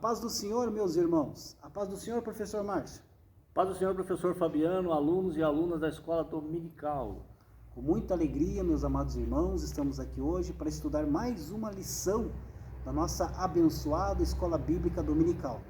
paz do Senhor, meus irmãos. A paz do Senhor, professor Márcio. Paz do Senhor, professor Fabiano, alunos e alunas da Escola Dominical. Com muita alegria, meus amados irmãos, estamos aqui hoje para estudar mais uma lição da nossa abençoada Escola Bíblica Dominical,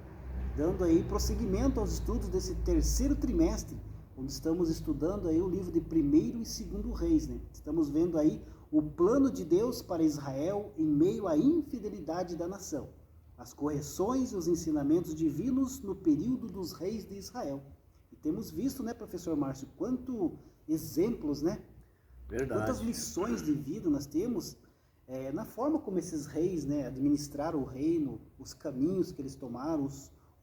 dando aí prosseguimento aos estudos desse terceiro trimestre, onde estamos estudando aí o livro de 1º e 2º Reis, né? Estamos vendo aí o plano de Deus para Israel em meio à infidelidade da nação, as correções e os ensinamentos divinos no período dos reis de Israel. E temos visto, né, professor Márcio, quantos exemplos, né? Verdade. Quantas lições de vida nós temos na forma como esses reis, né, administraram o reino, os caminhos que eles tomaram,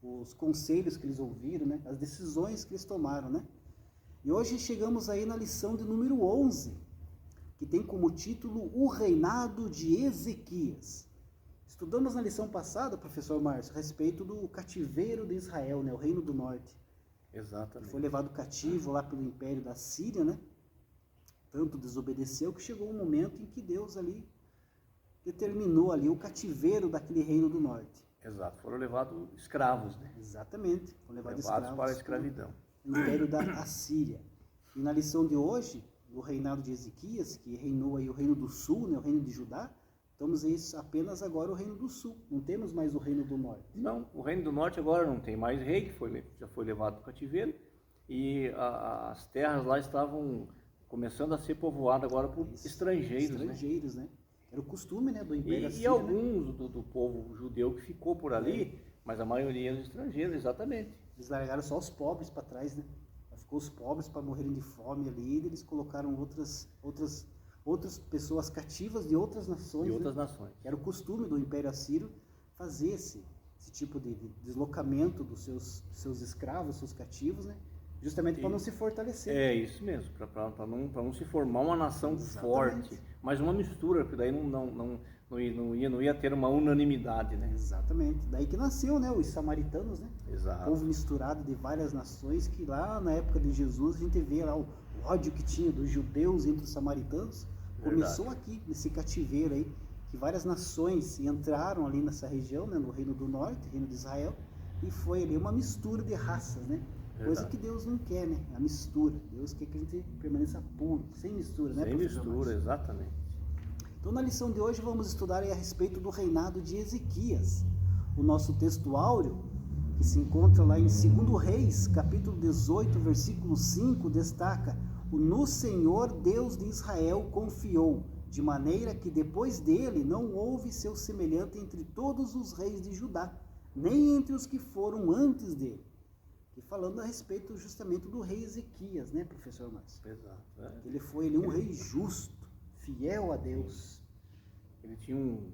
os conselhos que eles ouviram, né, as decisões que eles tomaram, né? E hoje chegamos aí na lição de número 11, que tem como título O Reinado de Ezequias. Estudamos na lição passada, professor Márcio, a respeito do cativeiro de Israel, né, o Reino do Norte. Exatamente. Foi levado cativo lá pelo Império da Síria, né? Tanto desobedeceu que chegou um momento em que Deus ali determinou ali o cativeiro daquele Reino do Norte. Exato, foram levados escravos, né? Exatamente, foram levados escravos para a escravidão. No Império da Assíria. E na lição de hoje, do reinado de Ezequias, que reinou aí o Reino do Sul, né, o Reino de Judá, estamos aí apenas agora o Reino do Sul, não temos mais o Reino do Norte. Não, o Reino do Norte agora não tem mais rei, que já foi levado para o cativeiro, e as terras lá estavam começando a ser povoadas agora por estrangeiros, né? Era o costume, né, do Império Assírio. E alguns do povo judeu que ficou por ali, mas a maioria dos estrangeiros, exatamente. Eles largaram só os pobres para trás, né? Ficou os pobres para morrerem de fome ali, e eles colocaram outras pessoas cativas de outras nações. De outras nações. Era o costume do Império Assírio fazer esse tipo de deslocamento dos seus escravos, seus cativos, né? Justamente para não se fortalecer. É isso mesmo, para não se formar uma nação forte, mas uma mistura, porque daí não ia ter uma unanimidade, né? Exatamente. Daí que nasceu, né, os samaritanos, né? Exato. Povo misturado de várias nações, que lá na época de Jesus a gente vê lá o ódio que tinha dos judeus entre os samaritanos. Verdade. Começou aqui, nesse cativeiro aí, que várias nações entraram ali nessa região, né, no Reino do Norte, Reino de Israel, e foi ali uma mistura de raças, né? Coisa que Deus não quer, né? A mistura. Deus quer que a gente permaneça puro, sem mistura, né? Sem mistura, exatamente. Então, na lição de hoje, vamos estudar aí a respeito do reinado de Ezequias. O nosso texto áureo, que se encontra lá em 2º Reis, capítulo 18, versículo 5, destaca: No Senhor Deus de Israel confiou, de maneira que depois dele não houve seu semelhante entre todos os reis de Judá, nem entre os que foram antes dele. E falando a respeito justamente do rei Ezequias, né, professor Márcio? Exato. Ele foi um rei justo, fiel a Deus. Ele tinha um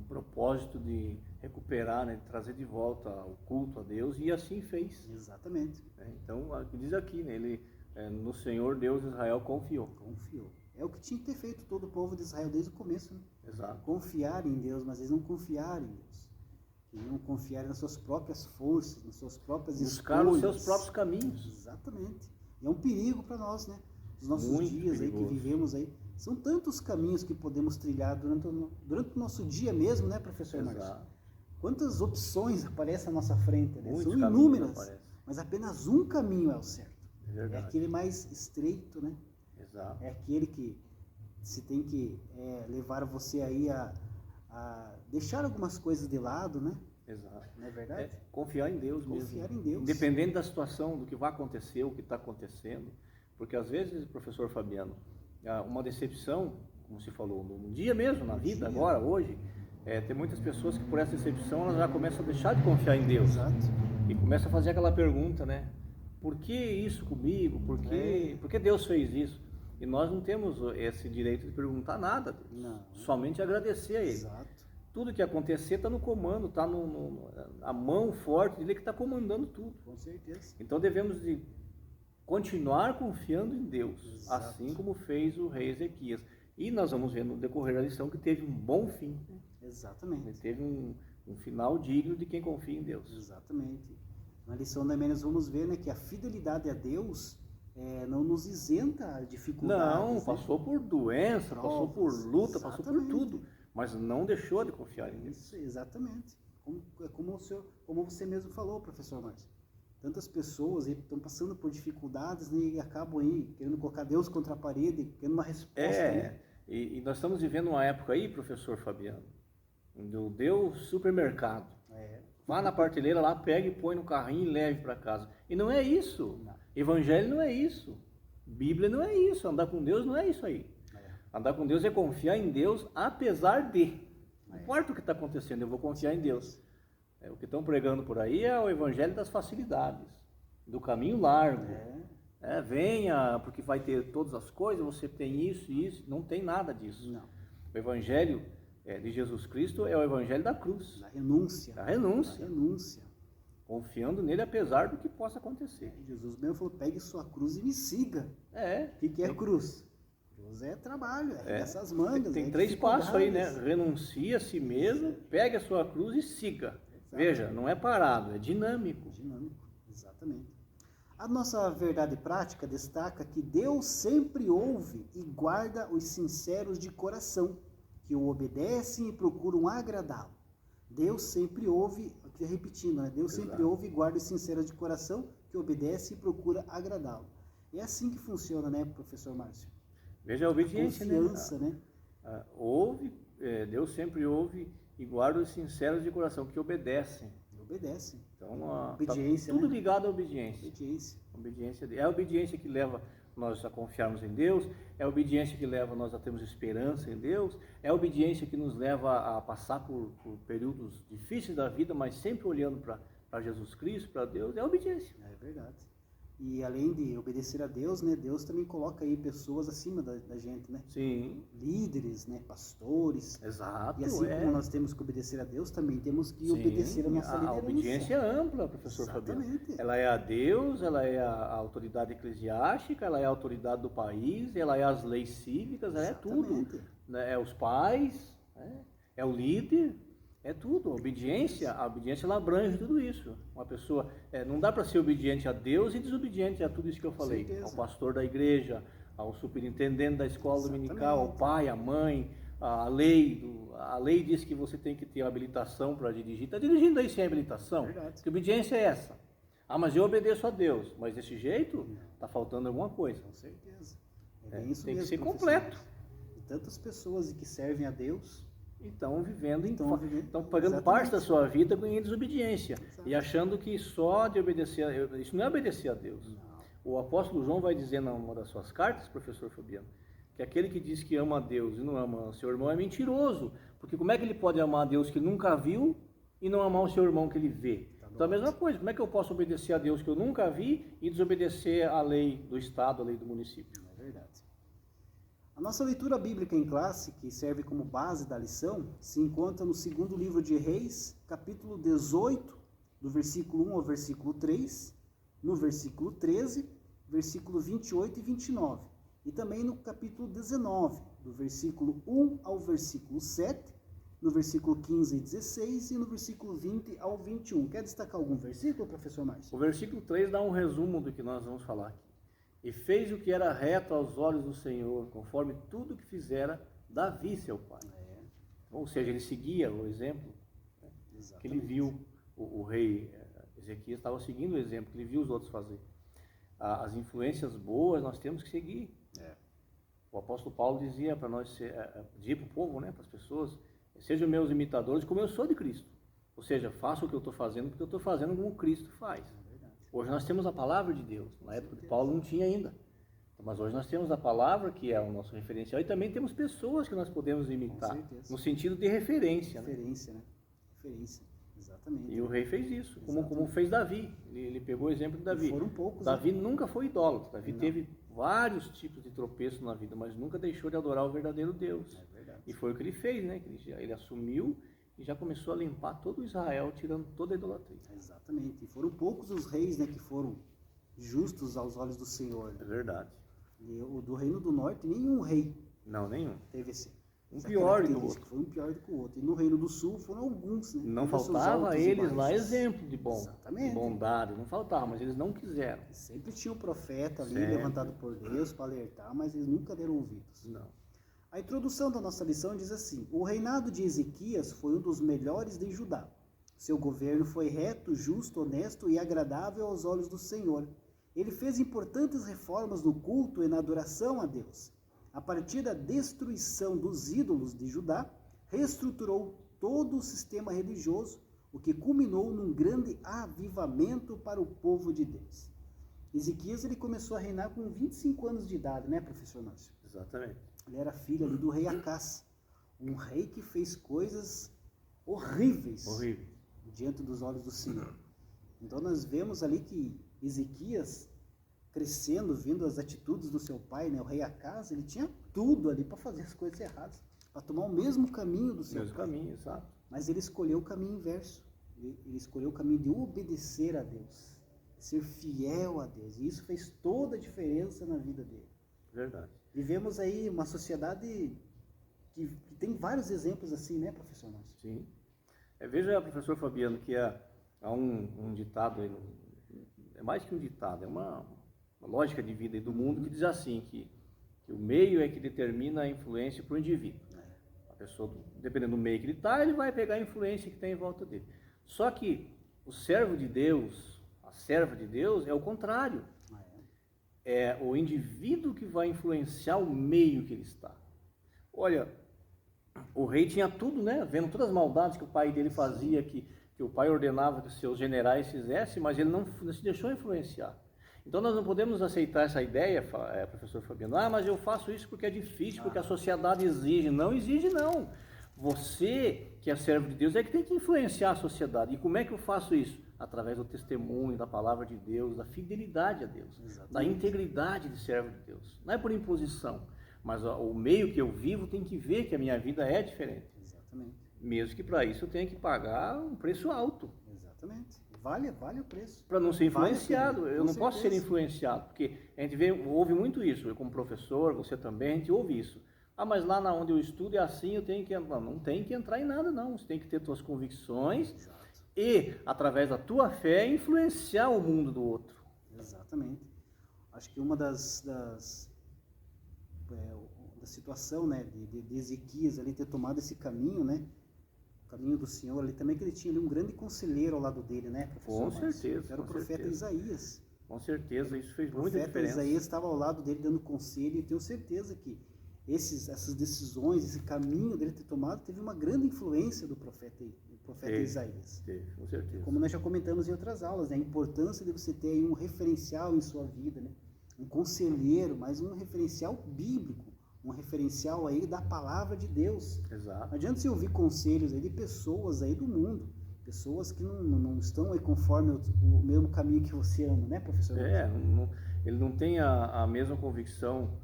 propósito de recuperar, né, de trazer de volta o culto a Deus, e assim fez. Exatamente. Então, diz aqui, né, ele, no Senhor Deus de Israel confiou. É o que tinha que ter feito todo o povo de Israel desde o começo, né? Exato. Confiar em Deus, mas eles não confiaram em Deus. Queriam confiar nas suas próprias forças, nas suas próprias escolhas. Buscar os seus próprios caminhos. Exatamente. E é um perigo para nós, né? Os nossos Muito dias aí perigoso. que vivemos aí. São tantos caminhos que podemos trilhar durante o nosso dia mesmo, né, professor Márcio? Quantas opções aparecem à nossa frente, né? São inúmeras, mas apenas um caminho é o certo. É aquele mais estreito, né? Exato. É aquele que se tem que levar você aí a deixar algumas coisas de lado, né? Exato. Não é verdade? Confiar em Deus mesmo. Confiar em Deus. Independente da situação, do que vai acontecer, o que está acontecendo. Porque às vezes, professor Fabiano, uma decepção, como se falou, no dia mesmo, na vida, agora, hoje, tem muitas pessoas que por essa decepção elas já começam a deixar de confiar em Deus. Exato. E começam a fazer aquela pergunta, né? Por que isso comigo? Por que Deus fez isso? E nós não temos esse direito de perguntar nada a Deus. Não. Somente agradecer a Ele. Exato. Tudo que acontecer está no comando, está a mão forte dele que está comandando tudo. Com certeza. Então devemos de continuar confiando em Deus, Exato. assim como fez o rei Ezequias. E nós vamos ver no decorrer da lição que teve um bom fim. Exatamente. Ele teve um final digno de quem confia em Deus. Exatamente. Na lição também nós vamos ver, né, que a fidelidade a Deus não nos isenta de dificuldades. Não, passou por doença, passou por luta, Exatamente. passou por tudo, mas não deixou de confiar em Deus. Isso, exatamente. Como você mesmo falou, professor Márcio. Tantas pessoas estão passando por dificuldades, né, e acabam aí querendo colocar Deus contra a parede, querendo uma resposta. Né? E nós estamos vivendo uma época aí, professor Fabiano, do Deus supermercado. Vá na prateleira lá, pega e põe no carrinho e leve para casa. E não é isso. Não. Evangelho não é isso. Bíblia não é isso. Andar com Deus não é isso aí. Andar com Deus é confiar em Deus apesar de. Não importa o que está acontecendo, eu vou confiar em Deus. O que estão pregando por aí é o evangelho das facilidades, do caminho largo. Venha, porque vai ter todas as coisas, você tem isso e isso. Não tem nada disso. Não. O evangelho de Jesus Cristo é o evangelho da cruz. Da renúncia. Da renúncia. Da renúncia. Confiando nele apesar do que possa acontecer. Jesus mesmo falou, pegue sua cruz e me siga. O que é cruz? Cruz é trabalho, essas mangas. Tem 3 passos aí, né? Renuncia a si mesmo, pegue a sua cruz e siga. Veja, não é parado, é dinâmico. Dinâmico, exatamente. A nossa verdade prática destaca que Deus sempre ouve e guarda os sinceros de coração, que o obedecem e procuram agradá-lo. Deus sempre ouve, repetindo, né? Deus sempre ouve e guarda os sinceros de coração, que obedece e procura agradá-lo. É assim que funciona, né, professor Márcio? Veja a obediência, confiança, né? Deus sempre ouve e guarda os sinceros de coração, que obedecem. Obedecem. Então, obediência, tá tudo ligado à obediência. Obediência. É a obediência que leva nós a confiarmos em Deus, é a obediência que leva nós a termos esperança em Deus, é a obediência que nos leva a passar por períodos difíceis da vida, mas sempre olhando para Jesus Cristo, para Deus, é a obediência. É verdade. E além de obedecer a Deus, né, Deus também coloca aí pessoas acima da gente, né? Sim. Líderes, né, pastores. Exato. E assim como nós temos que obedecer a Deus, também temos que obedecer a nossa liderança. A obediência é ampla, professor Fabiano. Exatamente. Ela é a Deus, ela é a autoridade eclesiástica, ela é a autoridade do país, ela é as leis cívicas, ela é tudo. É os pais, é o líder. É tudo, a obediência ela abrange tudo isso. Uma pessoa, não dá para ser obediente a Deus e desobediente a tudo isso que eu falei. Ao pastor da igreja, ao superintendente da escola dominical, ao pai, à mãe, a lei diz que você tem que ter habilitação para dirigir. Está dirigindo aí sem habilitação? Verdade. Que obediência é essa? Mas eu obedeço a Deus, mas desse jeito está faltando alguma coisa. Com certeza. Isso tem mesmo, que ser professor. completo. E tantas pessoas que servem a Deus estão vivendo, estão pagando exatamente. Parte da sua vida em desobediência. E achando que só de obedecer, isso não é obedecer a Deus. Não. O apóstolo João vai dizer numa das suas cartas, professor Fabiano, que aquele que diz que ama a Deus e não ama o seu irmão é mentiroso, porque como é que ele pode amar a Deus que ele nunca viu e não amar o seu irmão que ele vê? Então a mesma coisa, como é que eu posso obedecer a Deus que eu nunca vi e desobedecer a lei do Estado, a lei do município? É verdade. A nossa leitura bíblica em classe, que serve como base da lição, se encontra no segundo livro de Reis, capítulo 18, do versículo 1 ao versículo 3, no versículo 13, versículo 28 e 29, e também no capítulo 19, do versículo 1 ao versículo 7, no versículo 15 e 16 e no versículo 20 ao 21. Quer destacar algum versículo, professor Márcio? O versículo 3 dá um resumo do que nós vamos falar aqui. E fez o que era reto aos olhos do Senhor, conforme tudo que fizera Davi, seu pai. Ou seja, ele seguia o exemplo, né, que ele viu o rei Ezequias estava seguindo o exemplo que ele viu os outros fazer. As influências boas nós temos que seguir. O apóstolo Paulo dizia para nós, dizia para o povo, né, para as pessoas, sejam meus imitadores como eu sou de Cristo. Ou seja, faça o que eu estou fazendo porque eu estou fazendo como Cristo faz. Hoje nós temos a palavra de Deus. Na época de Paulo não tinha ainda. Mas hoje nós temos a palavra, que é o nosso referencial, e também temos pessoas que nós podemos imitar, no sentido de referência. Referência, né? Referência, exatamente. E o rei fez isso, como fez Davi. Ele pegou o exemplo de Davi. E foram poucos. Davi nunca foi idólatra. Davi teve vários tipos de tropeços na vida, mas nunca deixou de adorar o verdadeiro Deus. É verdade. E foi o que ele fez, né? Ele assumiu e já começou a limpar todo Israel, tirando toda a idolatria. Exatamente. E foram poucos os reis, né, que foram justos aos olhos do Senhor. Né? É verdade. E o do Reino do Norte, nenhum rei nenhum. teve essa Pior do que o outro. Foi um pior do que o outro. E no Reino do Sul foram alguns, né? Não faltava a eles lá exemplo de bondade, não faltava, mas eles não quiseram. Sempre tinha o profeta ali, levantado por Deus para alertar, mas eles nunca deram ouvidos. Não. A introdução da nossa lição diz assim: o reinado de Ezequias foi um dos melhores de Judá. Seu governo foi reto, justo, honesto e agradável aos olhos do Senhor. Ele fez importantes reformas no culto e na adoração a Deus. A partir da destruição dos ídolos de Judá, reestruturou todo o sistema religioso, o que culminou num grande avivamento para o povo de Deus. Ezequias ele começou a reinar com 25 anos de idade, né, professor Márcio? Exatamente. Ele era filho ali do rei Acás, um rei que fez coisas horríveis diante dos olhos do Senhor. Então nós vemos ali que Ezequias crescendo, vendo as atitudes do seu pai, né, o rei Acás, ele tinha tudo ali para fazer as coisas erradas, para tomar o mesmo caminho do seu pai. Caminho, exato. Mas ele escolheu o caminho inverso. Ele escolheu o caminho de obedecer a Deus, ser fiel a Deus. E isso fez toda a diferença na vida dele. Verdade. Vivemos aí uma sociedade que tem vários exemplos assim, né, professor Márcio? Sim. Veja, professor Fabiano, que há um ditado, aí, é mais que um ditado, é uma lógica de vida aí do mundo que diz assim, que o meio é que determina a influência para o indivíduo. A pessoa, dependendo do meio que ele está, ele vai pegar a influência que tem em volta dele. Só que o servo de Deus, a serva de Deus, é o contrário. É o indivíduo que vai influenciar o meio que ele está. Olha, o rei tinha tudo, né? Vendo todas as maldades que o pai dele fazia, que o pai ordenava que os seus generais fizessem, mas ele não se deixou influenciar. Então nós não podemos aceitar essa ideia, professor Fabiano, mas eu faço isso porque é difícil, porque a sociedade exige. Não exige, não. Você, que é servo de Deus, é que tem que influenciar a sociedade. E como é que eu faço isso? Através do testemunho, da palavra de Deus, da fidelidade a Deus, da integridade de servo de Deus. Não é por imposição, mas o meio que eu vivo tem que ver que a minha vida é diferente. Exatamente. Mesmo que para isso eu tenha que pagar um preço alto. Exatamente. Vale o preço. Para não ser influenciado. Vale, eu não posso ser influenciado, porque a gente ouve muito isso. Eu como professor, você também, a gente ouve isso. Mas lá na onde eu estudo é assim, eu tenho que entrar. Não tem que entrar em nada, não. Você tem que ter suas convicções. Exato. E, através da tua fé, influenciar o mundo do outro. Exatamente. Acho que uma da situação, né, de Ezequias ali ter tomado esse caminho, né, o caminho do Senhor ali, também que ele tinha ali um grande conselheiro ao lado dele, né, professor? Com certeza. Era o profeta Isaías. Com certeza, isso fez muita diferença. O profeta Isaías estava ao lado dele dando conselho, e tenho certeza que essas decisões, esse caminho dele ter tomado, teve uma grande influência do profeta Isaías. Teve, com certeza. Como nós já comentamos em outras aulas, né, a importância de você ter aí um referencial em sua vida, né, um conselheiro, mas um referencial bíblico, um referencial aí da palavra de Deus. Exato. Não adianta você ouvir conselhos aí de pessoas aí do mundo, pessoas que não estão aí conforme o mesmo caminho que você ama, né, professor? Ele não tem a mesma convicção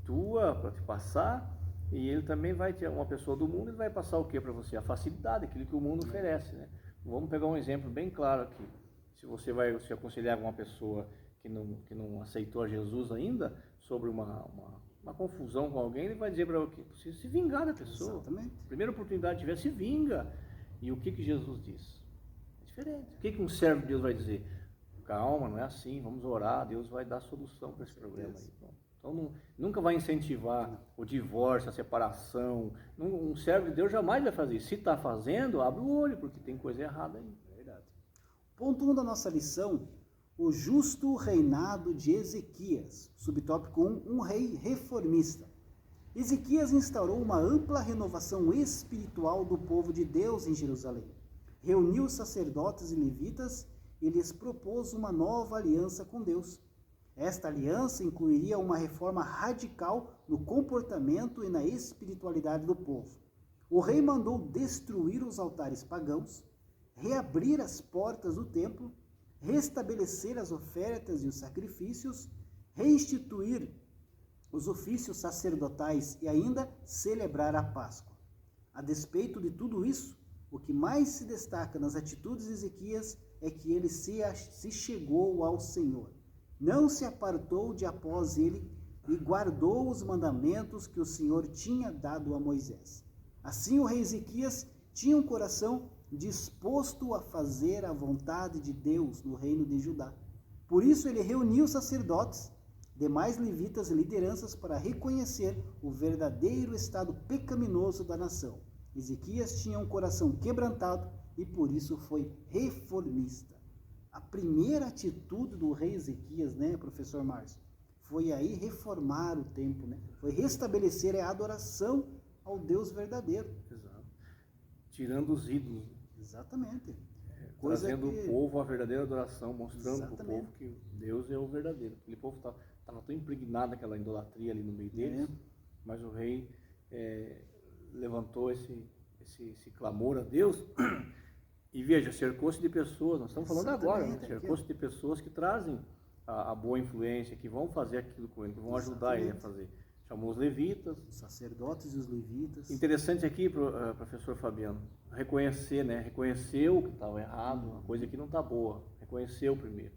tua para te passar, e ele também vai ter uma pessoa do mundo, ele vai passar o que para você? A facilidade, aquilo que o mundo oferece, né? Vamos pegar um exemplo bem claro aqui. Se você vai se aconselhar alguma pessoa que não aceitou a Jesus ainda, sobre uma confusão com alguém, ele vai dizer para você se vingar da pessoa. Exatamente. Primeira oportunidade que tiver, se vinga. E o que Jesus diz? É diferente. O que um servo de Deus vai dizer? Calma, não é assim, vamos orar, Deus vai dar solução para esse problema aí. Então nunca vai incentivar o divórcio, a separação. Um servo de Deus jamais vai fazer isso. Se está fazendo, abre o olho, porque tem coisa errada aí. Verdade. Ponto 1 da nossa lição: o justo reinado de Ezequias. Subtópico 1, um rei reformista. Ezequias instaurou uma ampla renovação espiritual do povo de Deus em Jerusalém. Reuniu os sacerdotes e levitas e lhes propôs uma nova aliança com Deus. Esta aliança incluiria uma reforma radical no comportamento e na espiritualidade do povo. O rei mandou destruir os altares pagãos, reabrir as portas do templo, restabelecer as ofertas e os sacrifícios, reinstituir os ofícios sacerdotais e ainda celebrar a Páscoa. A despeito de tudo isso, o que mais se destaca nas atitudes de Ezequias é que ele se chegou ao Senhor. Não se apartou de após ele e guardou os mandamentos que o Senhor tinha dado a Moisés. Assim o rei Ezequias tinha um coração disposto a fazer a vontade de Deus no reino de Judá. Por isso ele reuniu sacerdotes, demais levitas e lideranças para reconhecer o verdadeiro estado pecaminoso da nação Ezequias tinha um coração quebrantado e por isso foi reformista. A primeira atitude do rei Ezequias, né, professor Márcio, foi aí reformar o templo, né? Foi restabelecer a adoração ao Deus verdadeiro. Exato. Tirando os ídolos. Exatamente. Trazendo o povo à verdadeira adoração, mostrando para o Exatamente. povo que Deus é o verdadeiro. Aquele povo estava tão impregnado daquela idolatria ali no meio deles, mas o rei levantou esse clamor a Deus e veja, cercou-se de pessoas, nós estamos falando agora, né? Cercou-se de pessoas que trazem a boa influência, que vão fazer aquilo com ele, que vão ajudar ele a fazer. Chamou os levitas. Os sacerdotes e os levitas. Interessante aqui, professor Fabiano, reconhecer, né? Reconheceu que estava errado, uma coisa que não está boa. Reconheceu primeiro.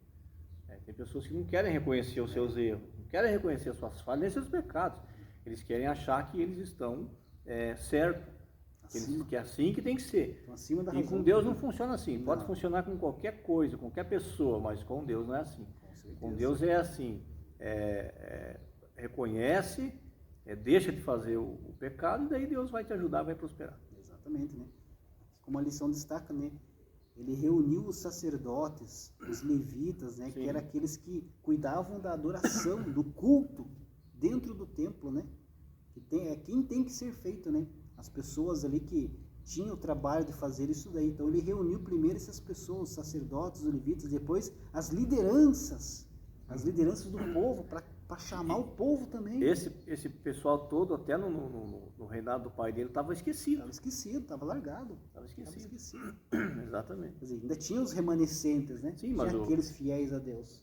Tem pessoas que não querem reconhecer os seus erros, não querem reconhecer as suas falhas, nem seus pecados. Eles querem achar que eles estão certos, que é assim que tem que ser. Acima da e razão, com Deus não funciona assim. Não. Pode funcionar com qualquer coisa, qualquer pessoa, mas com Deus não é assim. Com Deus é assim. Reconhece, deixa de fazer o pecado e daí Deus vai te ajudar, vai prosperar. Exatamente, né? Como a lição destaca, né? Ele reuniu os sacerdotes, os levitas, né? Que eram aqueles que cuidavam da adoração, do culto dentro do templo, né? Quem tem que ser feito, né? As pessoas ali que tinham o trabalho de fazer isso daí. Então ele reuniu primeiro essas pessoas, os sacerdotes, os levitas, depois as lideranças do povo, para chamar o povo também. Esse pessoal todo, até no reinado do pai dele, estava esquecido. Estava largado. Estava esquecido. Exatamente. Quer dizer, ainda tinha os remanescentes, né? Sim, mas tinha aqueles fiéis a Deus.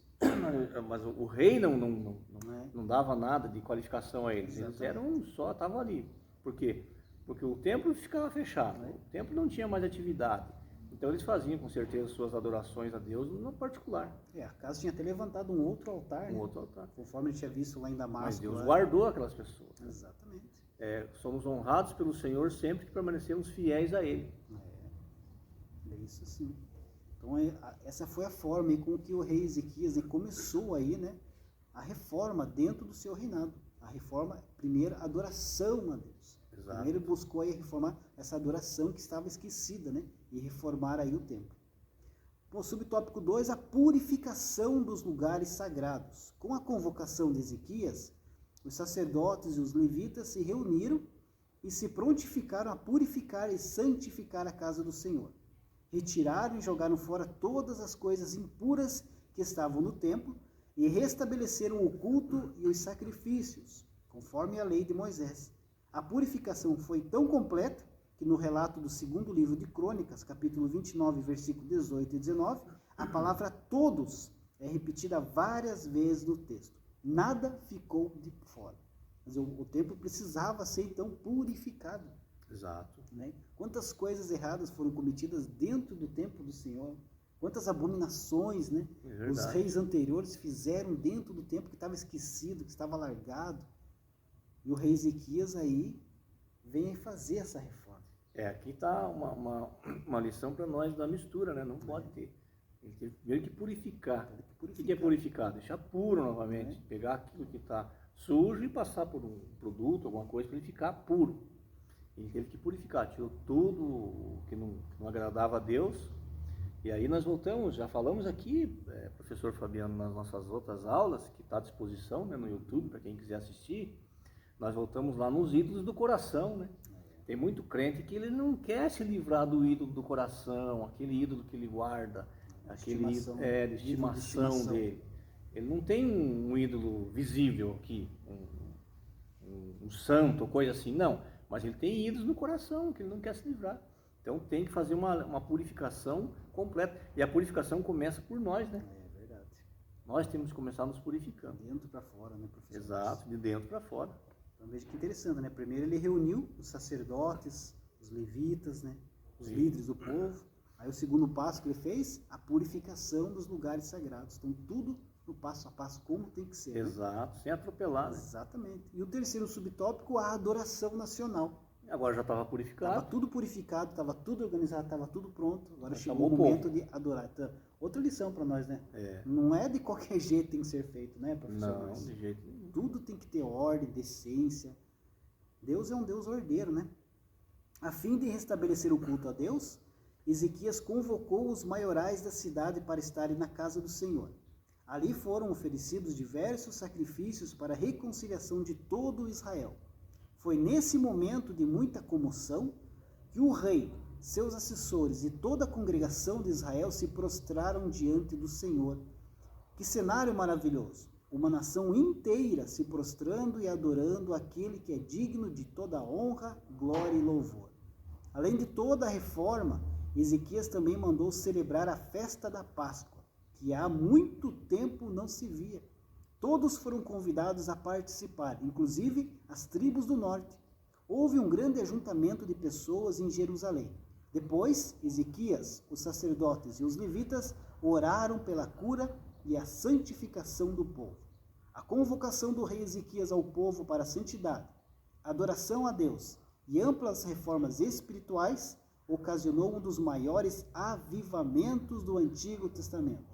Mas o rei não dava nada de qualificação a eles. Exatamente. Eles estavam ali. Por quê? Porque o templo ficava fechado, né? O templo não tinha mais atividade. Então eles faziam com certeza suas adorações a Deus no particular. A casa tinha até levantado um outro altar, né? Outro altar. Conforme a gente tinha visto lá em Damasco. Mas Deus guardou aquelas pessoas. Exatamente. Somos honrados pelo Senhor sempre que permanecemos fiéis a Ele. É isso sim. Então essa foi a forma com que o rei Ezequias começou aí, né, a reforma dentro do seu reinado. A reforma, primeiro, a adoração a Deus. Exato. Primeiro buscou aí reformar essa adoração que estava esquecida, né, e reformar aí o templo. Bom, subtópico 2, a purificação dos lugares sagrados. Com a convocação de Ezequias, os sacerdotes e os levitas se reuniram e se prontificaram a purificar e santificar a casa do Senhor. Retiraram e jogaram fora todas as coisas impuras que estavam no templo e restabeleceram o culto e os sacrifícios, conforme a lei de Moisés. A purificação foi tão completa que no relato do segundo livro de Crônicas, capítulo 29, versículo 18 e 19, a palavra todos é repetida várias vezes no texto. Nada ficou de fora. Mas o templo precisava ser então purificado. Exato. Né? Quantas coisas erradas foram cometidas dentro do templo do Senhor? Quantas abominações, né? Os reis anteriores fizeram dentro do templo que estava esquecido, que estava largado. E o rei Ezequias aí vem fazer essa reforma. Aqui está uma lição para nós da mistura, né? Não pode ter. Ele teve primeiro que purificar. O que é purificar? Deixar puro novamente. Pegar aquilo que está sujo e passar por um produto, alguma coisa, para ele ficar puro. Ele teve que purificar, tirou tudo o que não agradava a Deus. E aí nós voltamos, já falamos aqui, professor Fabiano, nas nossas outras aulas, que está à disposição, né, no YouTube, para quem quiser assistir. Nós voltamos lá nos ídolos do coração, né? Tem muito crente que ele não quer se livrar do ídolo do coração, aquele ídolo que ele guarda, aquele ídolo de estimação dele. Ele não tem um ídolo visível aqui, um santo, coisa assim, não. Mas ele tem ídolos no coração, que ele não quer se livrar. Então tem que fazer uma purificação completa. E a purificação começa por nós, né? É verdade. Nós temos que começar nos purificando. De dentro para fora, né, professor? Exato, de dentro para fora. Então veja que interessante, né? Primeiro ele reuniu os sacerdotes, os levitas, né? Os líderes do povo. Aí o segundo passo que ele fez, a purificação dos lugares sagrados. Então tudo no passo a passo, como tem que ser. Exato, né? Sem atropelar, né? Exatamente. E o terceiro subtópico, a adoração nacional. Agora já estava purificado. Estava tudo purificado, estava tudo organizado, estava tudo pronto. Agora chegou o momento de adorar. Então, outra lição para nós, né? Não é de qualquer jeito que tem que ser feito, né, professor? Não, de jeito nenhum. Tudo tem que ter ordem, decência. Deus é um Deus ordeiro, né? A fim de restabelecer o culto a Deus, Ezequias convocou os maiorais da cidade para estarem na casa do Senhor. Ali foram oferecidos diversos sacrifícios para a reconciliação de todo Israel. Foi nesse momento de muita comoção que o rei, seus assessores e toda a congregação de Israel se prostraram diante do Senhor. Que cenário maravilhoso! Uma nação inteira se prostrando e adorando aquele que é digno de toda honra, glória e louvor. Além de toda a reforma, Ezequias também mandou celebrar a festa da Páscoa, que há muito tempo não se via. Todos foram convidados a participar, inclusive as tribos do norte. Houve um grande ajuntamento de pessoas em Jerusalém. Depois, Ezequias, os sacerdotes e os levitas oraram pela cura e a santificação do povo. A convocação do rei Ezequias ao povo para a santidade, adoração a Deus e amplas reformas espirituais ocasionou um dos maiores avivamentos do Antigo Testamento.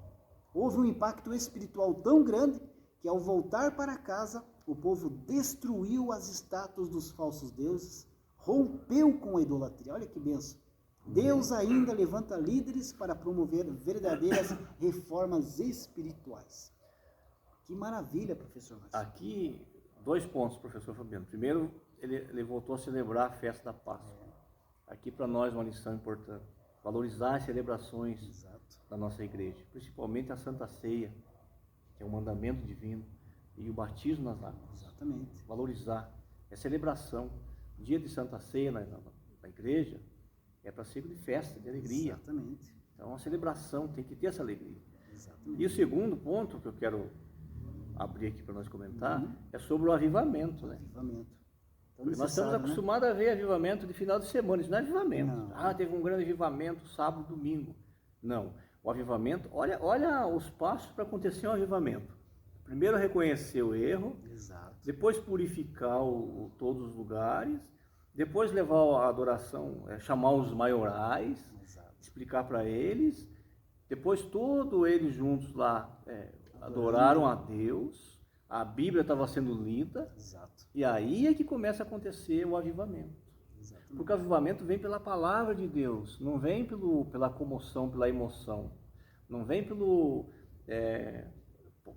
Houve um impacto espiritual tão grande que, ao voltar para casa, o povo destruiu as estátuas dos falsos deuses, rompeu com a idolatria. Olha que benção! Deus ainda levanta líderes para promover verdadeiras reformas espirituais. Que maravilha, professor Márcio. Aqui, 2 pontos, professor Fabiano. Primeiro, ele voltou a celebrar a festa da Páscoa. Aqui para nós uma lição importante. Valorizar as celebrações da nossa igreja, principalmente a Santa Ceia, que é um mandamento divino, e o batismo nas águas. Exatamente. Valorizar. É celebração. Dia de Santa Ceia na igreja é para ser de festa, de alegria. Exatamente. Então, a celebração tem que ter essa alegria. Exatamente. E o segundo ponto que eu quero abrir aqui para nós comentar é sobre o avivamento, né? Avivamento. Porque nós estamos acostumados a ver avivamento de final de semana. Isso não é avivamento. Não. Teve um grande avivamento sábado, domingo. Não. O avivamento, olha os passos para acontecer um avivamento. Primeiro reconhecer o erro, Exato. depois purificar todos os lugares, depois levar a adoração, chamar os maiorais, Exato. explicar para eles, depois todos eles juntos lá adoraram a Deus, a Bíblia estava sendo lida, Exato. e aí é que começa a acontecer o avivamento. Exatamente. Porque o avivamento vem pela palavra de Deus, não vem pela comoção, pela emoção, não vem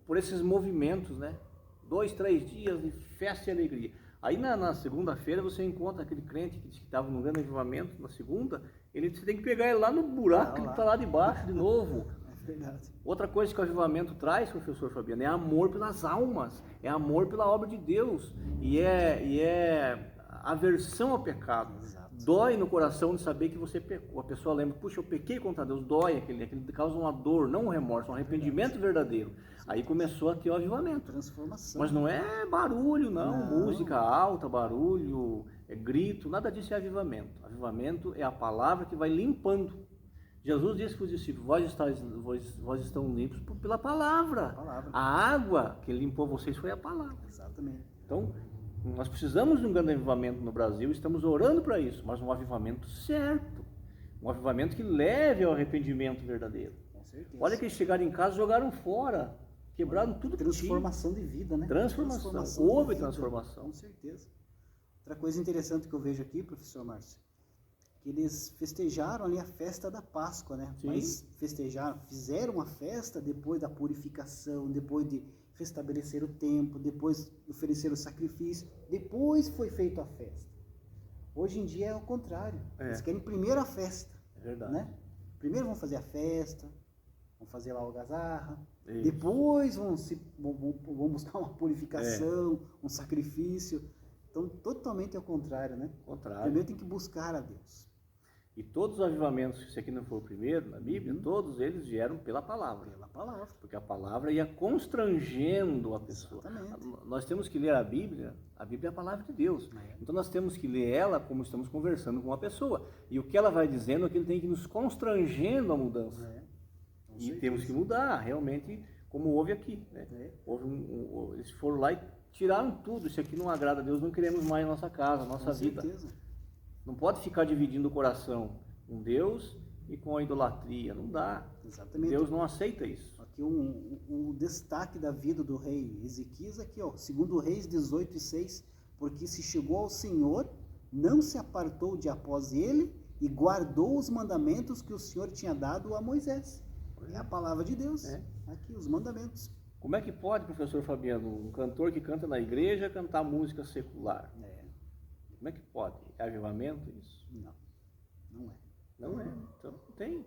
por esses movimentos, né? 2, 3 dias de festa e alegria. Aí na segunda-feira você encontra aquele crente que estava no grande avivamento, na segunda, você tem que pegar ele lá no buraco, que ele está lá debaixo de novo. É verdade. Outra coisa que o avivamento traz, professor Fabiano, é amor pelas almas, é amor pela obra de Deus, e é aversão ao pecado. Exato. Dói no coração de saber que você pecou. A pessoa lembra, puxa, eu pequei contra Deus, dói, aquele causa uma dor, não um remorso, um arrependimento verdadeiro. Aí começou a ter o avivamento. Transformação. Mas não é barulho, não. Música alta, barulho, grito, nada disso é avivamento. Avivamento é a palavra que vai limpando. Jesus disse para os discípulos, vós estão limpos pela palavra. A água que limpou vocês foi a palavra. Exatamente. Então, nós precisamos de um grande avivamento no Brasil, estamos orando para isso, mas um avivamento certo. Um avivamento que leve ao arrependimento verdadeiro. Com certeza. Olha que eles chegaram em casa e jogaram fora. Quebraram tudo que tinha. Transformação de vida, né? Transformação. Houve transformação. Com certeza. Outra coisa interessante que eu vejo aqui, professor Márcio, que eles festejaram ali a festa da Páscoa, né? Sim. Mas fizeram uma festa depois da purificação, depois de restabelecer o templo, depois oferecer o sacrifício, depois foi feita a festa. Hoje em dia é o contrário. Eles querem primeiro a festa. É verdade. Né? Primeiro vão fazer a festa, vão fazer lá o algazarra, Isso. depois vão buscar uma purificação, um sacrifício. Então, totalmente ao contrário, né? Contrário. Primeiro tem que buscar a Deus. E todos os avivamentos, se esse aqui não for o primeiro na Bíblia, todos eles vieram pela palavra. Pela palavra. Porque a palavra ia constrangendo a pessoa. Exatamente. Nós temos que ler a Bíblia é a palavra de Deus. Então nós temos que ler ela como estamos conversando com uma pessoa. E o que ela vai dizendo é que ele tem que nos constrangendo a mudança. E temos que mudar, realmente, como houve aqui. Né? Eles foram lá e tiraram tudo. Isso aqui não agrada a Deus, não queremos mais a nossa casa, a nossa vida. Certeza. Não pode ficar dividindo o coração com Deus e com a idolatria. Não dá. Exatamente. Deus não aceita isso. Aqui um destaque da vida do rei Ezequias, aqui, ó, segundo Reis 18:6, porque se chegou ao Senhor não se apartou de após ele e guardou os mandamentos que o Senhor tinha dado a Moisés. É a palavra de Deus, aqui, os mandamentos. Como é que pode, professor Fabiano, um cantor que canta na igreja cantar música secular? Como é que pode? É avivamento isso? Não, não é. Não é, então não tem.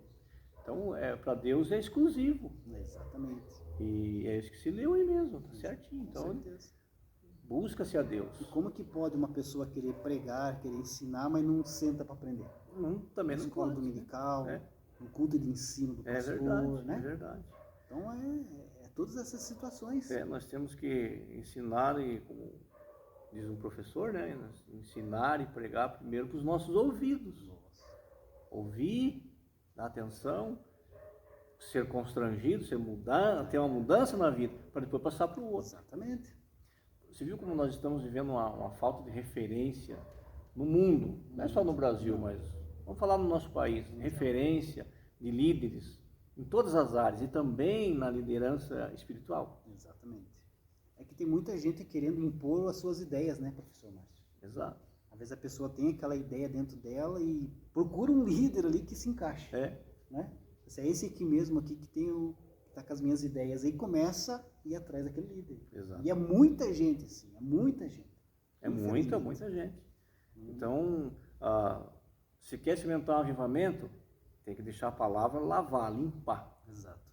Então, para Deus é exclusivo. Exatamente. E é isso que se leu aí mesmo, tá certinho. Então, busca-se a Deus. E como que pode uma pessoa querer pregar, querer ensinar, mas não senta para aprender? Também não escola pode, dominical, né? um culto de ensino do pastor, verdade, né? É verdade. Então, é todas essas situações. Nós temos que ensinar, e como diz um professor, né? Ensinar e pregar primeiro para os nossos ouvidos. Ouvir, dar atenção, ser constrangido, ter uma mudança na vida, para depois passar para o outro. Exatamente. Você viu como nós estamos vivendo uma falta de referência no mundo, não é só no Brasil, mas vamos falar no nosso país, referência de líderes em todas as áreas e também na liderança espiritual. Exatamente. É que tem muita gente querendo impor as suas ideias, né, professor Márcio? Exato. Às vezes a pessoa tem aquela ideia dentro dela e procura um líder ali que se encaixe. Né? Se é esse aqui mesmo aqui que tá com as minhas ideias, aí começa a ir atrás daquele líder. Exato. E é muita gente, assim, é muita gente. É muita gente. Então, se quer cimentar um avivamento, tem que deixar a palavra lavar, limpar. Exato.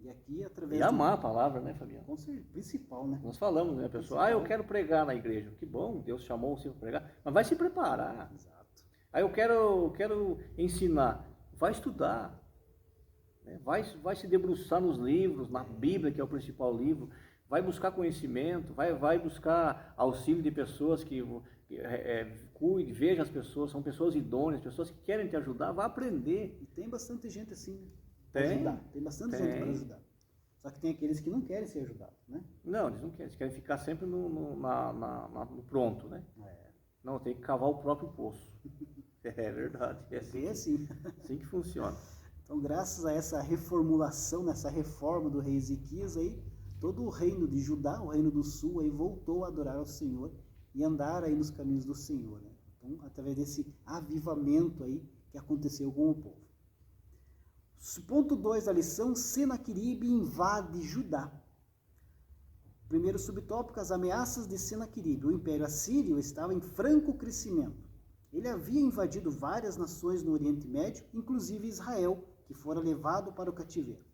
E aqui, através E amar a palavra, né, Fabiano? Com certeza, principal, né? Nós falamos, né, pessoal? Eu quero pregar na igreja. Que bom, Deus chamou você para pregar. Mas vai se preparar. Exato. Eu quero ensinar. Vai estudar. Né? Vai se debruçar nos livros, na Bíblia, que é o principal livro. Vai buscar conhecimento, vai buscar auxílio de pessoas que cuide, veja as pessoas, são pessoas idôneas, pessoas que querem te ajudar, vai aprender. E tem bastante gente assim, né? Tem bastante gente para ajudar. Só que tem aqueles que não querem ser ajudados, né? Não, eles não querem, eles querem ficar sempre no pronto, né? Não, tem que cavar o próprio poço. É verdade. É assim que funciona. Então, graças a essa reformulação, nessa reforma do rei Ezequias aí, todo o reino de Judá, o reino do sul, aí voltou a adorar ao Senhor e andar aí nos caminhos do Senhor, né? Então, através desse avivamento aí que aconteceu com o povo. Ponto 2 da lição, Senaqueribe invade Judá. Primeiro subtópico, as ameaças de Senaqueribe. O Império Assírio estava em franco crescimento. Ele havia invadido várias nações no Oriente Médio, inclusive Israel, que fora levado para o cativeiro.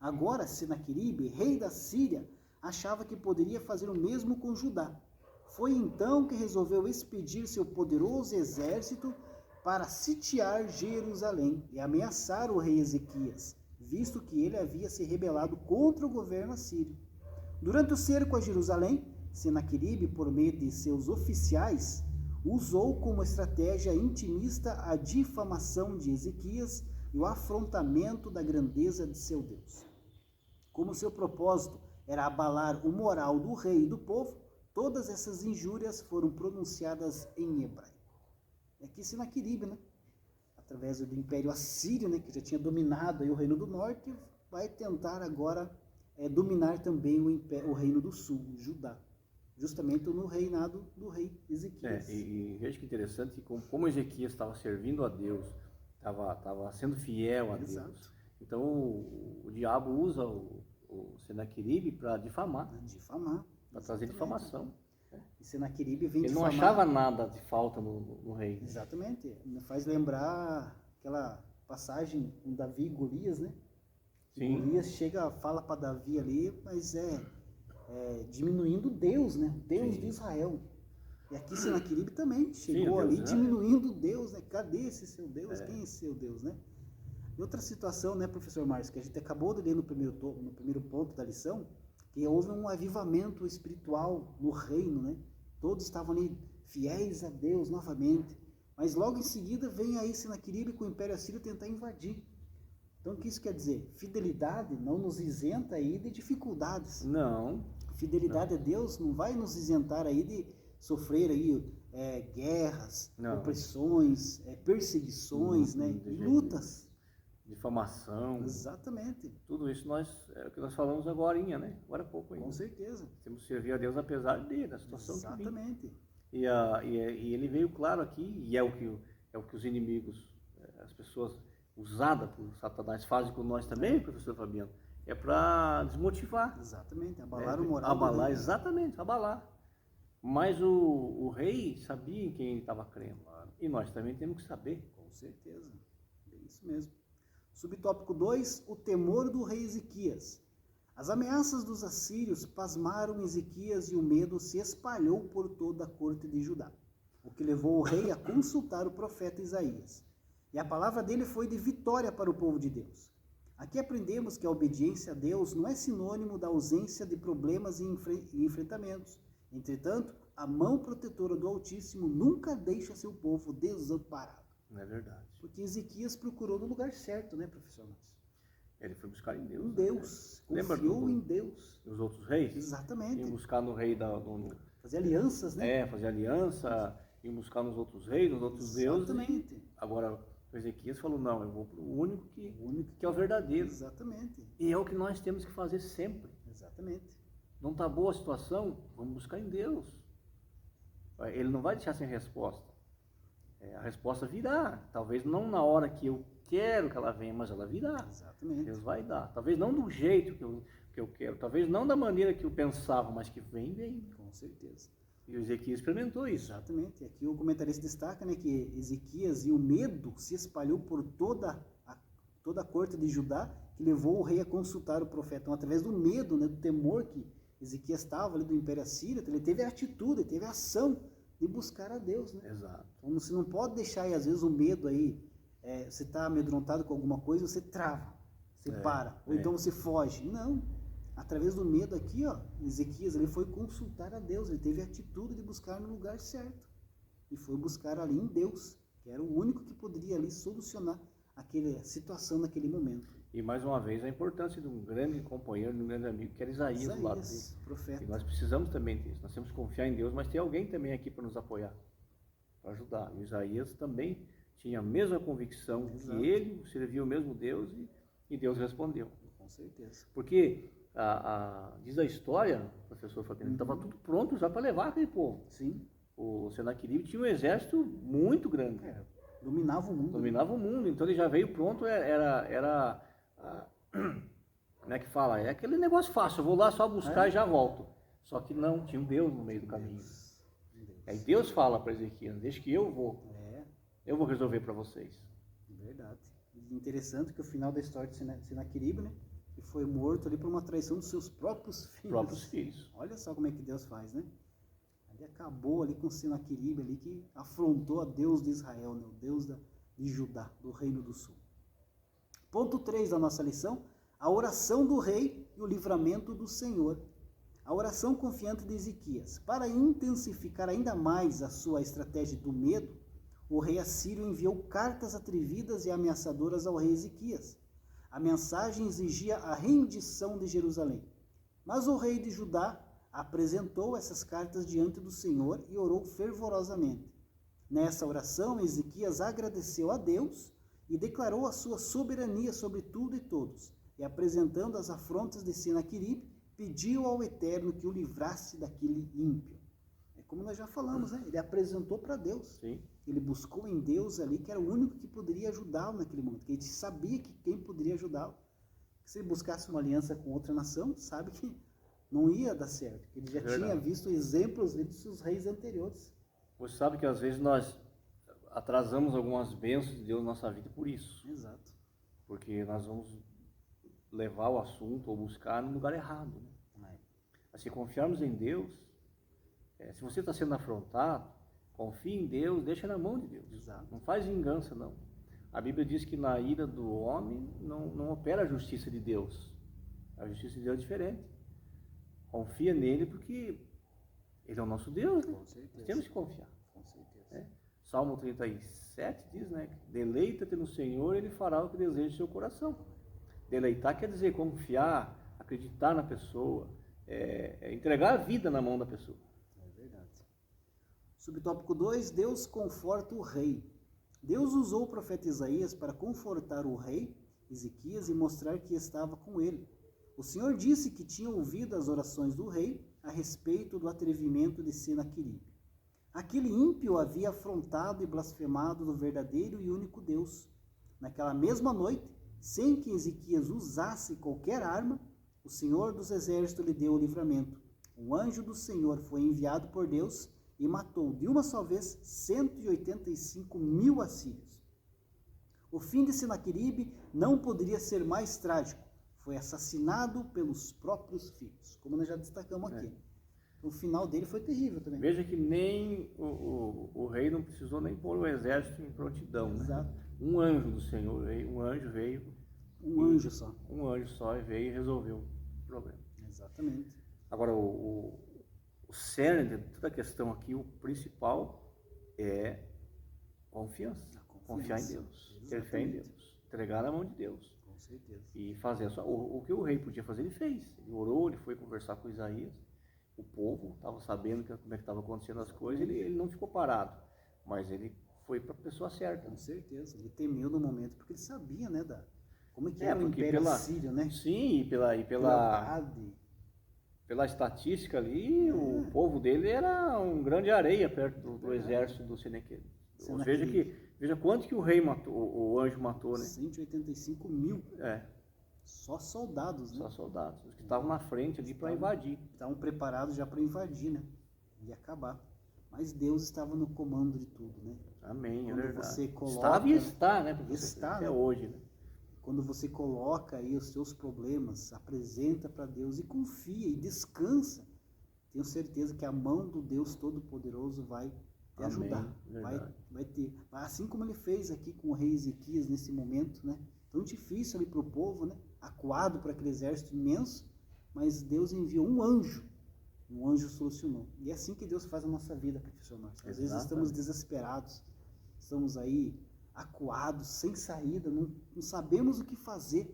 Agora, Senaqueribe, rei da Síria, achava que poderia fazer o mesmo com Judá. Foi então que resolveu expedir seu poderoso exército para sitiar Jerusalém e ameaçar o rei Ezequias, visto que ele havia se rebelado contra o governo assírio. Durante o cerco a Jerusalém, Senaqueribe, por meio de seus oficiais, usou como estratégia intimista a difamação de Ezequias e o afrontamento da grandeza de seu Deus. Como seu propósito era abalar o moral do rei e do povo, todas essas injúrias foram pronunciadas em hebraico. Aqui Senaqueribe, né? Através do Império Assírio, né? Que já tinha dominado aí o Reino do Norte, vai tentar agora dominar também o Reino do Sul, Judá, justamente no reinado do rei Ezequias. E veja que interessante, como Ezequias estava servindo a Deus, estava sendo fiel a Deus. Então o diabo usa o Senaqueribe para difamar. Para trazer difamação. E Senaqueribe vem Ele difamar. não achava nada de falta no rei. Exatamente. Me faz lembrar aquela passagem com Davi e Golias, né? Sim. Golias fala para Davi ali, mas diminuindo Deus, né? Deus de Israel. E aqui Senaqueribe também chegou ali diminuindo Deus, né? Cadê esse seu Deus? Quem é esse seu Deus, né? E outra situação, né, professor Márcio, que a gente acabou de ler no primeiro ponto da lição, que houve um avivamento espiritual no reino, né? Todos estavam ali fiéis a Deus novamente. Mas logo em seguida vem aí Senaqueribe com o Império Assírio tentar invadir. Então o que isso quer dizer? Fidelidade não nos isenta aí de dificuldades. Não. Fidelidade a Deus não vai nos isentar aí de sofrer aí guerras, opressões, perseguições, né? Lutas. Difamação. Exatamente. Tudo isso é o que nós falamos agora, né? Agora há pouco ainda. Com certeza. Temos que servir a Deus apesar da situação. Exatamente. E ele veio claro aqui, e é o que os inimigos, as pessoas usadas por Satanás fazem com nós também, professor Fabiano, é para desmotivar. Exatamente, abalar o moral. Abalar, exatamente, abalar. Mas o rei sabia em quem ele estava crendo. E nós também temos que saber. Com certeza, é isso mesmo. Subtópico 2, o temor do rei Ezequias. As ameaças dos assírios pasmaram Ezequias e o medo se espalhou por toda a corte de Judá, o que levou o rei a consultar o profeta Isaías. E a palavra dele foi de vitória para o povo de Deus. Aqui aprendemos que a obediência a Deus não é sinônimo da ausência de problemas e enfrentamentos. Entretanto, a mão protetora do Altíssimo nunca deixa seu povo desamparado. Não é verdade. Porque Ezequias procurou no lugar certo, né, professor Márcio? Ele foi buscar em Deus. Em Deus. Né? Confiou em Deus. Os outros reis? Exatamente. Iam buscar no rei fazer alianças, né? fazer aliança, iam buscar nos outros reis, nos outros deuses. Exatamente. Agora, Ezequias falou, não, eu vou para o único que é o verdadeiro. Exatamente. E é o que nós temos que fazer sempre. Exatamente. Não está boa a situação? Vamos buscar em Deus. Ele não vai deixar sem resposta. A resposta virá. Talvez não na hora que eu quero que ela venha, mas ela virá. Exatamente. Deus vai dar. Talvez não do jeito que eu quero. Talvez não da maneira que eu pensava, mas que vem. Com certeza. E o Ezequias experimentou isso. Exatamente. Aqui o comentarista destaca, né, que Ezequias e o medo se espalhou por toda a corte de Judá, que levou o rei a consultar o profeta. Então, através do medo, né, do temor que Ezequias estava ali do Império Assírio, ele teve a atitude, ele teve a ação de buscar a Deus, né? Exato. Então, você não pode deixar aí, às vezes, o medo aí, você está amedrontado com alguma coisa, você trava, você para, ou então você foge. Não. Através do medo aqui, ó, Ezequias, ele foi consultar a Deus, ele teve a atitude de buscar no lugar certo. E foi buscar ali em Deus, que era o único que poderia ali solucionar aquela situação naquele momento. E mais uma vez a importância de um grande companheiro, de um grande amigo, que era Isaías do lado dele. Profeta. E nós precisamos também disso. Nós temos que confiar em Deus, mas tem alguém também aqui para nos apoiar, para ajudar. E Isaías também tinha a mesma convicção. Exato. Que ele servia o mesmo Deus e Deus respondeu. Com certeza. Porque diz a história, professor Fabiano, estava tudo pronto já para levar aquele povo. Sim. O Senaqueribe tinha um exército muito grande. Dominava o mundo. Dominava o mundo, então ele já veio pronto, como é que fala? É aquele negócio fácil, eu vou lá só buscar e já volto. Só que não, tinha um Deus no meio do caminho. Aí Deus fala para Ezequias, deixa que eu vou. Eu vou resolver para vocês. Verdade. E interessante que o final da história de Senaqueribe, né? Que foi morto ali por uma traição dos seus próprios filhos. Olha só como é que Deus faz, né? Ele acabou ali com Senaqueribe ali, que afrontou a Deus de Israel, né? O Deus de Judá, do Reino do Sul. Ponto 3 da nossa lição, a oração do rei e o livramento do Senhor. A oração confiante de Ezequias. Para intensificar ainda mais a sua estratégia do medo, o rei assírio enviou cartas atrevidas e ameaçadoras ao rei Ezequias. A mensagem exigia a rendição de Jerusalém. Mas o rei de Judá apresentou essas cartas diante do Senhor e orou fervorosamente. Nessa oração, Ezequias agradeceu a Deus e declarou a sua soberania sobre tudo e todos. E apresentando as afrontas de Senaqueribe, pediu ao Eterno que o livrasse daquele ímpio. É como nós já falamos, né? Ele apresentou para Deus. Sim. Ele buscou em Deus ali, que era o único que poderia ajudá-lo naquele momento. Que ele sabia que quem poderia ajudá-lo. Se ele buscasse uma aliança com outra nação, sabe que não ia dar certo. Ele já tinha visto exemplos dos seus reis anteriores. Você sabe que às vezes nós atrasamos algumas bênçãos de Deus na nossa vida por isso. Exato. Porque nós vamos levar o assunto ou buscar no lugar errado. Né? Mas se confiarmos em Deus, se você está sendo afrontado, confie em Deus, deixa na mão de Deus. Exato. Não faz vingança, não. A Bíblia diz que na ira do homem não opera a justiça de Deus. A justiça de Deus é diferente. Confia nele porque ele é o nosso Deus. Né? Com certeza. Nós temos que confiar. Com certeza. Salmo 37 diz, né? Deleita-te no Senhor, Ele fará o que deseja o seu coração. Deleitar quer dizer confiar, acreditar na pessoa, entregar a vida na mão da pessoa. É verdade. Subtópico 2, Deus conforta o rei. Deus usou o profeta Isaías para confortar o rei Ezequias e mostrar que estava com ele. O Senhor disse que tinha ouvido as orações do rei a respeito do atrevimento de Senaqueribe. Aquele ímpio havia afrontado e blasfemado do verdadeiro e único Deus. Naquela mesma noite, sem que Ezequias usasse qualquer arma, o Senhor dos Exércitos lhe deu o livramento. Um anjo do Senhor foi enviado por Deus e matou de uma só vez 185.000 assírios. O fim de Senaqueribe não poderia ser mais trágico. Foi assassinado pelos próprios filhos, como nós já destacamos aqui. O final dele foi terrível também. Veja que nem o rei não precisou nem pôr o exército em prontidão, né? Exato. Um anjo do Senhor veio, um anjo veio. Um anjo só. Um anjo só veio e resolveu o problema. Exatamente. Agora, o cerne de toda a questão aqui, o principal é confiança. Confiar em Deus. Ter fé em Deus. Entregar na mão de Deus. Com certeza. E fazer o que o rei podia fazer, ele fez. Ele orou, ele foi conversar com Isaías. O povo estava sabendo como é que estava acontecendo as coisas, ele não ficou parado, mas ele foi para a pessoa certa. Com certeza, ele temeu no momento, porque ele sabia, né, como é que era o Império pela, Assírio, né? Sim, pela estatística ali, o povo dele era um grão de areia perto do exército do Senaqueribe. Veja quanto que o rei matou, o anjo matou, né? 185.000. Só soldados, né? Só soldados, os que estavam na frente ali para invadir. Estavam preparados já para invadir, né? E acabar. Mas Deus estava no comando de tudo, né? Amém, quando é verdade. Você coloca, estava e está, né? Está, até né? hoje, né? Quando você coloca aí os seus problemas, apresenta para Deus e confia e descansa, tenho certeza que a mão do Deus Todo-Poderoso vai te ajudar. Vai ter. Assim como ele fez aqui com o rei Ezequias nesse momento, né? Tão difícil ali para o povo, né? Acuado para aquele exército imenso, mas Deus enviou um anjo solucionou. E é assim que Deus faz a nossa vida, professor Márcio. Às vezes estamos desesperados, estamos aí acuados, sem saída, não sabemos o que fazer.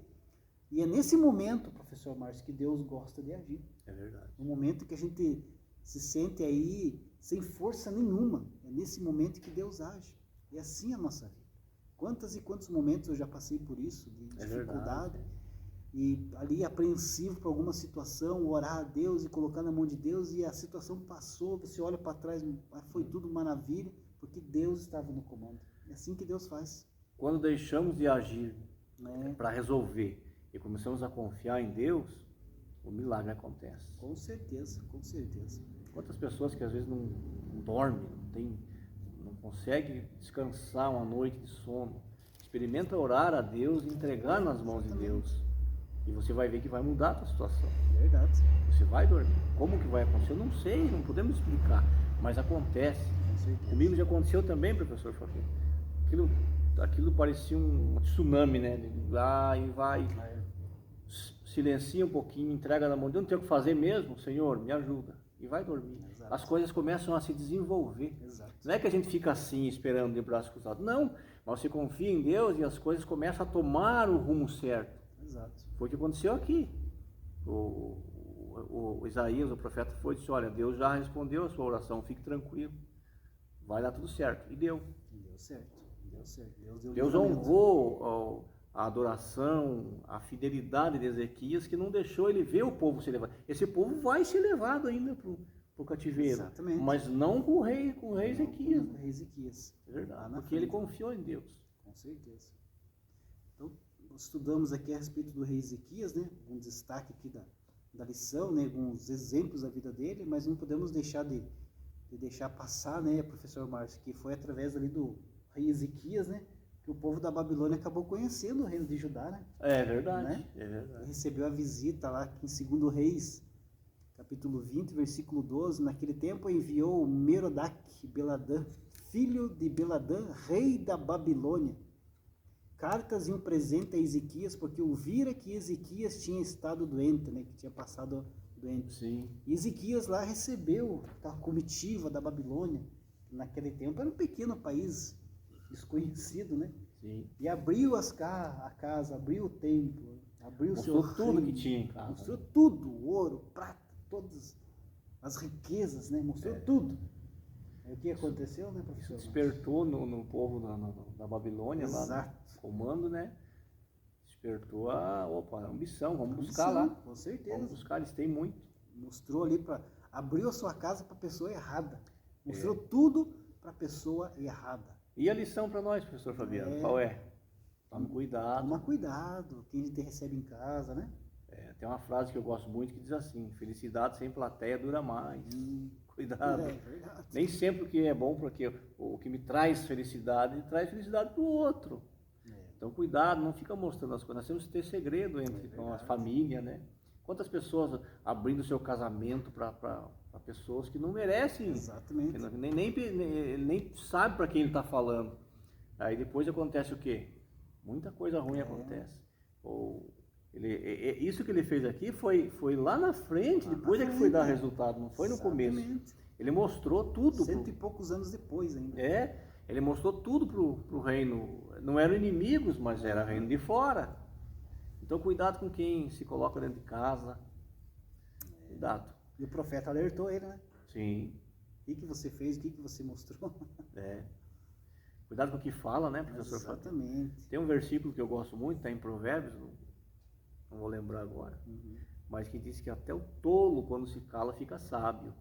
E é nesse momento, professor Márcio, que Deus gosta de agir. É verdade. No momento que a gente se sente aí sem força nenhuma, é nesse momento que Deus age. E assim é a nossa vida. Quantos e quantos momentos eu já passei por isso, de dificuldade, e ali apreensivo por alguma situação, orar a Deus e colocar na mão de Deus, e a situação passou, você olha para trás, foi tudo maravilha, porque Deus estava no comando. É assim que Deus faz. Quando deixamos de agir para resolver e começamos a confiar em Deus, o milagre acontece. Com certeza, com certeza. Quantas pessoas que às vezes não dormem, não conseguem descansar uma noite de sono, experimenta orar a Deus e entregar nas mãos de Deus. E você vai ver que vai mudar a tua situação. Verdade. Você vai dormir. Como que vai acontecer? Eu não sei, não podemos explicar, mas acontece. Comigo já aconteceu também, professor Fabiano. Aquilo parecia um tsunami, né? Lá e vai, silencia um pouquinho, entrega na mão de Deus, não tem o que fazer mesmo, Senhor, me ajuda. E vai dormir. Exato. As coisas começam a se desenvolver. Exato. Não é que a gente fica assim, esperando de braço cruzado. Não, mas você confia em Deus e as coisas começam a tomar o rumo certo. Exato. Foi o que aconteceu aqui. O Isaías, o profeta, foi e disse, olha, Deus já respondeu a sua oração, fique tranquilo. Vai dar tudo certo. E deu. Deu certo. Deus honrou a adoração, a fidelidade de Ezequias, que não deixou ele ver o povo ser levado. Esse povo vai ser levado ainda para o cativeiro. Exatamente. Mas não com o rei Ezequias. Com o rei Ezequias. É verdade, porque ele confiou em Deus. Com certeza. Então, estudamos aqui a respeito do rei Ezequias, né? Um destaque aqui da lição, né? Alguns exemplos da vida dele, mas não podemos deixar de deixar passar, né, professor Márcio, que foi através ali do rei Ezequias, né? Que o povo da Babilônia acabou conhecendo o reino de Judá, né? É verdade, né? É verdade. Recebeu a visita lá em 2 Reis, capítulo 20, versículo 12. Naquele tempo enviou Merodach-Beladã, filho de Beladã, rei da Babilônia, cartas e um presente a Ezequias, porque ouvira que Ezequias tinha estado doente, né? Que tinha passado doente. Sim. E Ezequias lá recebeu a comitiva da Babilônia. Naquele tempo era um pequeno país desconhecido, né? Sim. E abriu a casa, abriu o templo, abriu o seu mostrou tudo reino, que tinha em casa. Mostrou tudo, ouro, prata, todas as riquezas, né? Mostrou tudo. E o que aconteceu, né, professor? Despertou no povo da Babilônia, Exato. lá no comando, né? Despertou a ambição, vamos buscar lá. Com certeza. Vamos buscar, eles têm muito. Mostrou ali abriu a sua casa para a pessoa errada. Mostrou tudo para a pessoa errada. E a lição para nós, professor Fabiano, qual é? Tome cuidado. Toma cuidado, quem te recebe em casa, né? Tem uma frase que eu gosto muito que diz assim: felicidade sem plateia dura mais. Cuidado. É verdade. Nem sempre o que é bom, porque o que me traz felicidade para o outro. Então, cuidado, não fica mostrando as coisas. Nós temos que ter segredo entre nós, família, né? Quantas pessoas abrindo seu casamento para pessoas que não merecem. Exatamente. Que nem sabe para quem ele está falando. Aí depois acontece o quê? Muita coisa ruim acontece. Isso que ele fez aqui foi lá na frente, depois é que foi dar resultado, não foi no começo. Ele mostrou tudo. 100 e poucos anos depois ainda. Ele mostrou tudo pro reino. Não eram inimigos, mas era reino de fora. Então cuidado com quem se coloca dentro de casa. Cuidado. E o profeta alertou ele, né? Sim. O que você fez, o que você mostrou. Cuidado com o que fala, né, professor? Exatamente. Tem um versículo que eu gosto muito, está em Provérbios, não vou lembrar agora, mas que diz que até o tolo, quando se cala, fica sábio.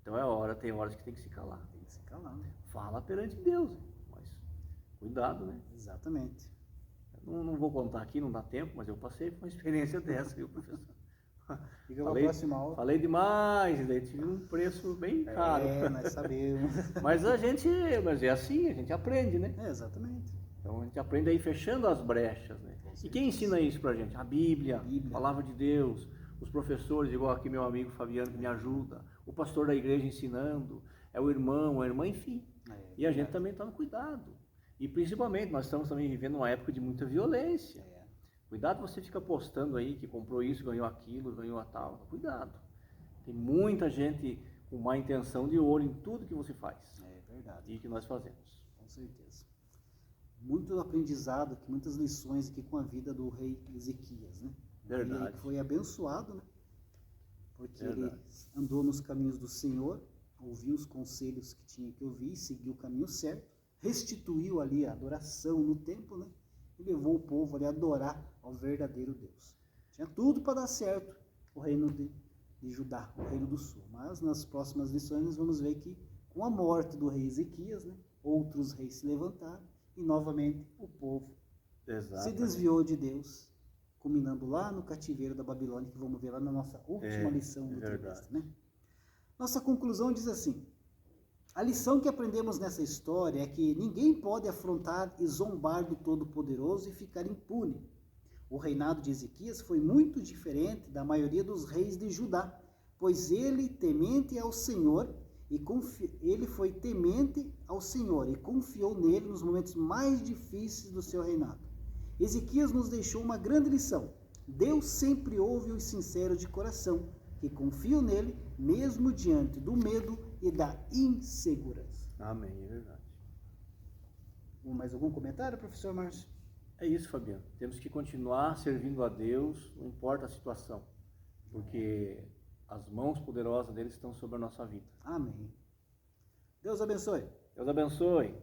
Então tem horas que tem que se calar. Tem que se calar, né? Fala perante Deus, mas cuidado, né? Exatamente. Não vou contar aqui, não dá tempo, mas eu passei por uma experiência dessa, viu, professor? Fica para a próxima aula. Falei demais, e daí tive um preço bem caro. Nós sabemos. Mas é assim, a gente aprende, né? Exatamente. Então a gente aprende aí fechando as brechas, né? E quem ensina isso pra gente? A Bíblia, a Palavra de Deus, os professores, igual aqui meu amigo Fabiano que me ajuda, o pastor da igreja ensinando, é o irmão, a irmã, enfim. E a gente também toma cuidado. E principalmente, nós estamos também vivendo uma época de muita violência. Cuidado, você fica postando aí que comprou isso, ganhou aquilo, ganhou a tal. Cuidado. Tem muita gente com má intenção de olho em tudo que você faz. É verdade. E que nós fazemos. Com certeza. Muito aprendizado aqui, muitas lições aqui com a vida do rei Ezequias, né? Verdade. Ele foi abençoado, né? Porque ele andou nos caminhos do Senhor, ouviu os conselhos que tinha que ouvir, seguiu o caminho certo, restituiu ali a adoração no templo, né? E levou o povo ali a adorar ao verdadeiro Deus. Tinha tudo para dar certo o reino de Judá, o reino do sul. Mas nas próximas lições nós vamos ver que com a morte do rei Ezequias, né, outros reis se levantaram e novamente o povo se desviou de Deus, culminando lá no cativeiro da Babilônia, que vamos ver lá na nossa última lição do trimestre, né? Nossa conclusão diz assim: a lição que aprendemos nessa história é que ninguém pode afrontar e zombar do Todo-Poderoso e ficar impune. O reinado de Ezequias foi muito diferente da maioria dos reis de Judá, pois ele foi temente ao Senhor e confiou nele nos momentos mais difíceis do seu reinado. Ezequias nos deixou uma grande lição. Deus sempre ouve os sinceros de coração, que confiam nele, mesmo diante do medo e da insegurança. Amém, é verdade. Mais algum comentário, professor Márcio? É isso, Fabiano. Temos que continuar servindo a Deus, não importa a situação, porque as mãos poderosas dele estão sobre a nossa vida. Amém. Deus abençoe. Deus abençoe.